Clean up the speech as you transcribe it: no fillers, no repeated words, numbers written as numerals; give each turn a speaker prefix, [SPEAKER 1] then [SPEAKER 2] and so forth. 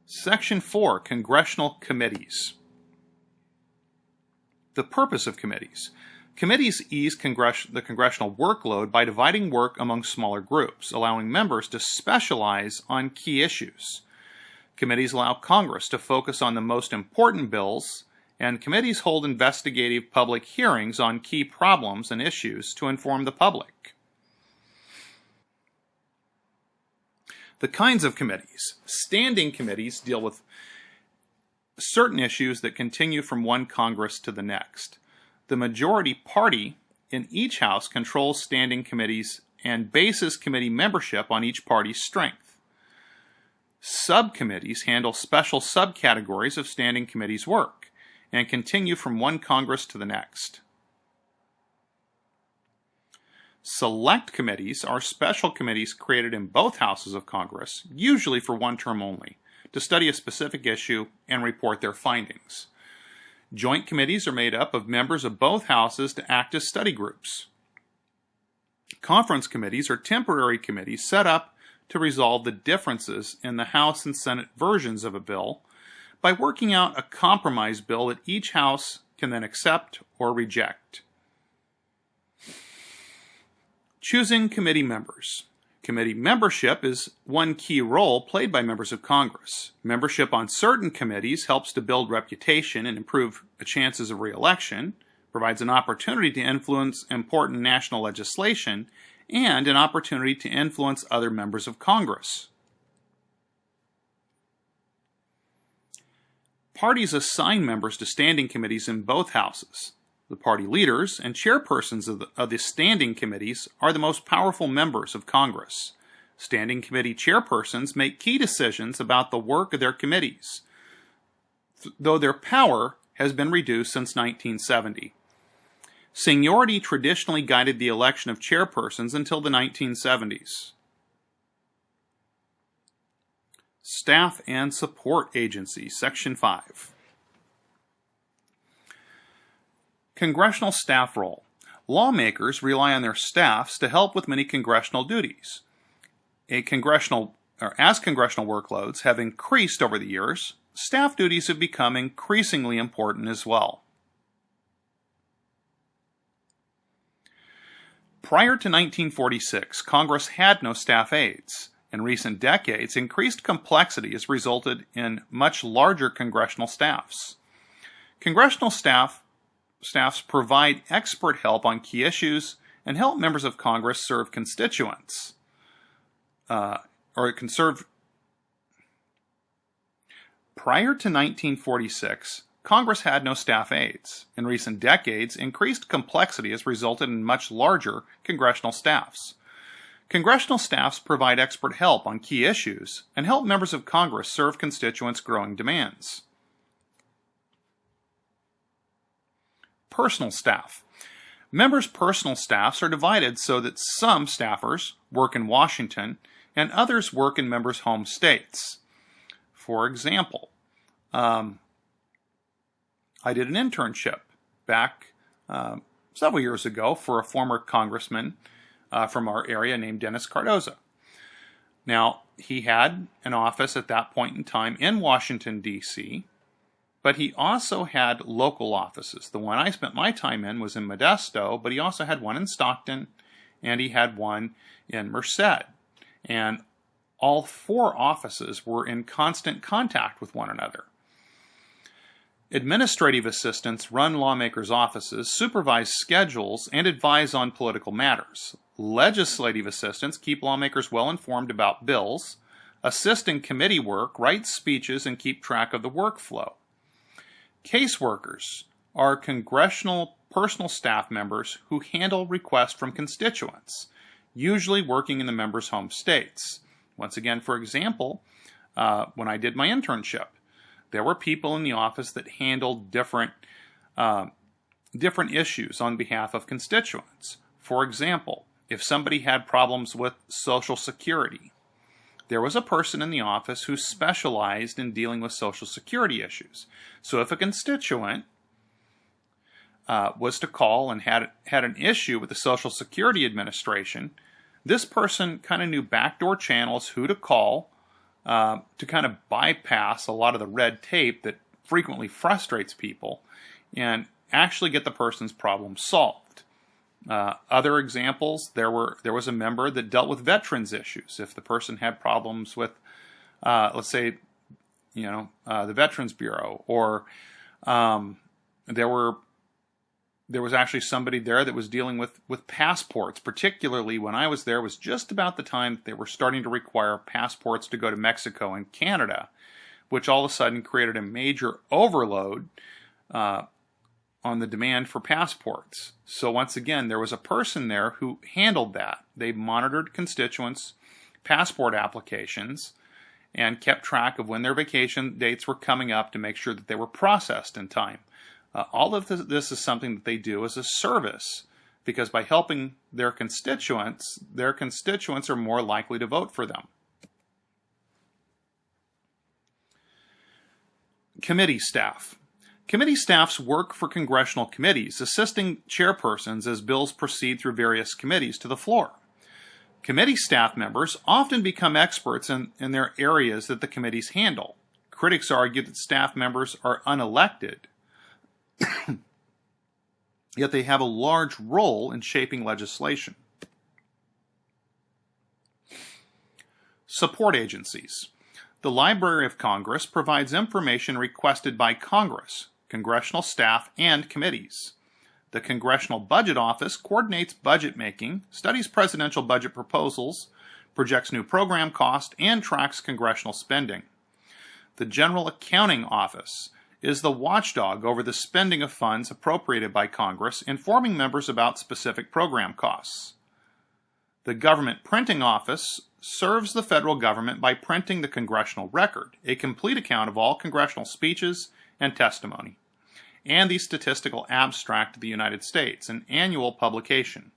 [SPEAKER 1] Section 4, Congressional Committees. The purpose of committees. Committees ease the congressional workload by dividing work among smaller groups, allowing members to specialize on key issues. Committees allow Congress to focus on the most important bills, and committees hold investigative public hearings on key problems and issues to inform the public. The kinds of committees. Standing committees deal with certain issues that continue from one Congress to the next. The majority party in each House controls standing committees and bases committee membership on each party's strength. Subcommittees handle special subcategories of standing committees' work and continue from one Congress to the next. Select committees are special committees created in both houses of Congress, usually for one term only, to study a specific issue and report their findings. Joint committees are made up of members of both houses to act as study groups. Conference committees are temporary committees set up to resolve the differences in the House and Senate versions of a bill by working out a compromise bill that each House can then accept or reject. Choosing committee members. Committee membership is one key role played by members of Congress. Membership on certain committees helps to build reputation and improve the chances of re-election, provides an opportunity to influence important national legislation, and an opportunity to influence other members of Congress. Parties assign members to standing committees in both houses. The party leaders and chairpersons of the standing committees are the most powerful members of Congress. Standing committee chairpersons make key decisions about the work of their committees, though their power has been reduced since 1970. Seniority traditionally guided the election of chairpersons until the 1970s. Staff and Support Agencies, Section 5. Congressional staff role. Lawmakers rely on their staffs to help with many congressional duties. As congressional workloads have increased over the years, staff duties have become increasingly important as well. Prior to 1946, Congress had no staff aides. In recent decades, increased complexity has resulted in much larger congressional staffs. Congressional staffs provide expert help on key issues and help members of Congress serve constituents. Prior to 1946, Congress had no staff aides. In recent decades, increased complexity has resulted in much larger congressional staffs. Congressional staffs provide expert help on key issues and help members of Congress serve constituents' growing demands. Personal staff. Members' personal staffs are divided so that some staffers work in Washington and others work in members' home states. For example, I did an internship back several years ago for a former congressman from our area named Dennis Cardoza. Now, he had an office at that point in time in Washington, D.C., but he also had local offices. The one I spent my time in was in Modesto, but he also had one in Stockton, and he had one in Merced. And all four offices were in constant contact with one another. Administrative assistants run lawmakers' offices, supervise schedules, and advise on political matters. Legislative assistants keep lawmakers well informed about bills, assist in committee work, write speeches, and keep track of the workflow. Caseworkers are congressional personal staff members who handle requests from constituents, usually working in the members' home states. Once again, for example, when I did my internship, there were people in the office that handled different issues on behalf of constituents. For example, if somebody had problems with Social Security, there was a person in the office who specialized in dealing with Social Security issues. So if a constituent was to call and had an issue with the Social Security Administration, this person kind of knew backdoor channels, who to call, to kind of bypass a lot of the red tape that frequently frustrates people and actually get the person's problem solved. Other examples, there was a member that dealt with veterans issues. If the person had problems with, let's say, the Veterans Bureau, or there was actually somebody there that was dealing with passports. Particularly when I was there was just about the time that they were starting to require passports to go to Mexico and Canada, which all of a sudden created a major overload on the demand for passports. So once again, there was a person there who handled that. They monitored constituents' passport applications and kept track of when their vacation dates were coming up to make sure that they were processed in time. All of this is something that they do as a service, because by helping their constituents are more likely to vote for them. Committee staff. Committee staffs work for congressional committees, assisting chairpersons as bills proceed through various committees to the floor. Committee staff members often become experts in their areas that the committees handle. Critics argue that staff members are unelected, yet they have a large role in shaping legislation. Support agencies. The Library of Congress provides information requested by Congress, congressional staff, and committees. The Congressional Budget Office coordinates budget making, studies presidential budget proposals, projects new program costs, and tracks congressional spending. The General Accounting Office is the watchdog over the spending of funds appropriated by Congress, informing members about specific program costs. The Government Printing Office serves the federal government by printing the Congressional Record, a complete account of all congressional speeches and testimony, and the Statistical Abstract of the United States, an annual publication.